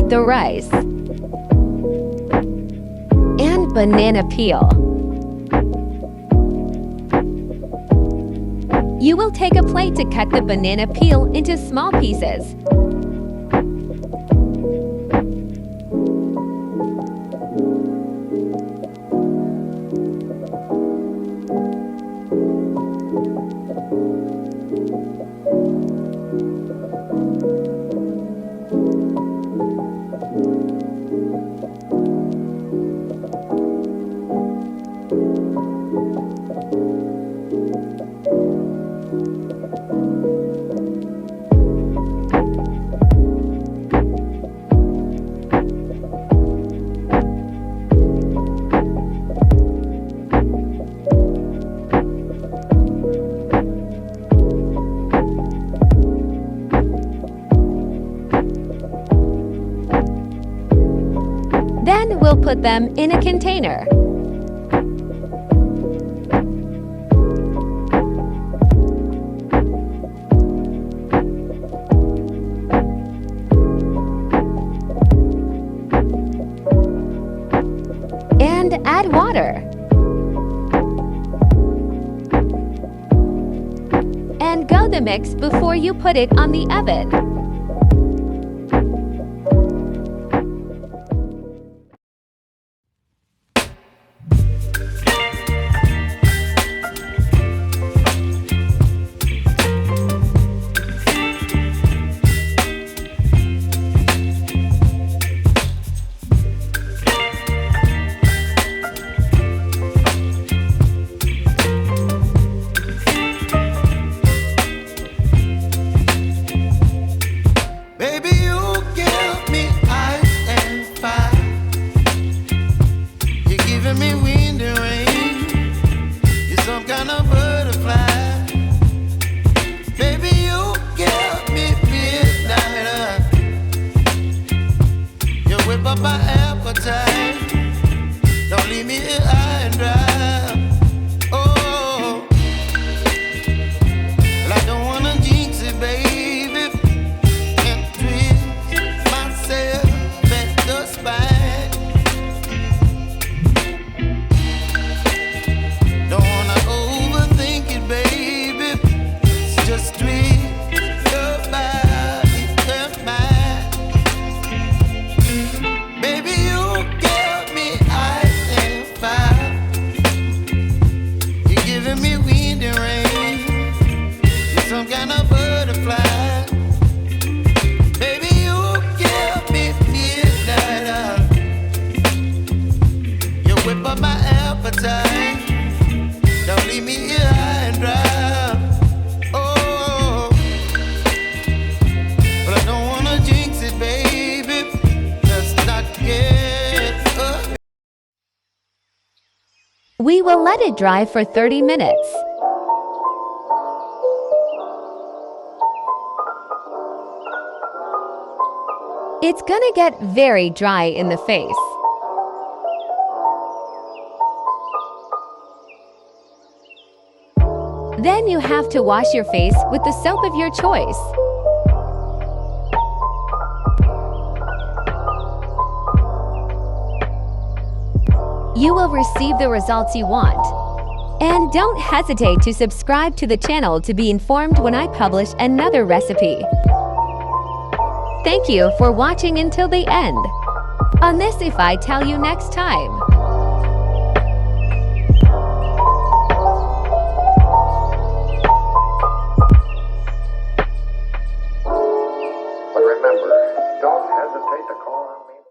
the rice, and banana peel. You will take a plate to cut the banana peel into small pieces. Then we'll put them in a container. And add water. And go the mix before you put it on the oven. Up my appetite. Don't leave me here high and dry. Oh, well, I don't wanna jinx it, baby, and twist myself at the spine. Don't wanna overthink it, baby. It's just twist your body and mine. Up my appetite. Don't leave me here high and dry. Oh, but I don't wanna jinx it, baby. Let's not get up. We will let it dry for 30 minutes. It's gonna get very dry in the face. Then you have to wash your face with the soap of your choice. You will receive the results you want. And don't hesitate to subscribe to the channel to be informed when I publish another recipe. Thank you for watching until the end. On this if I tell you next time.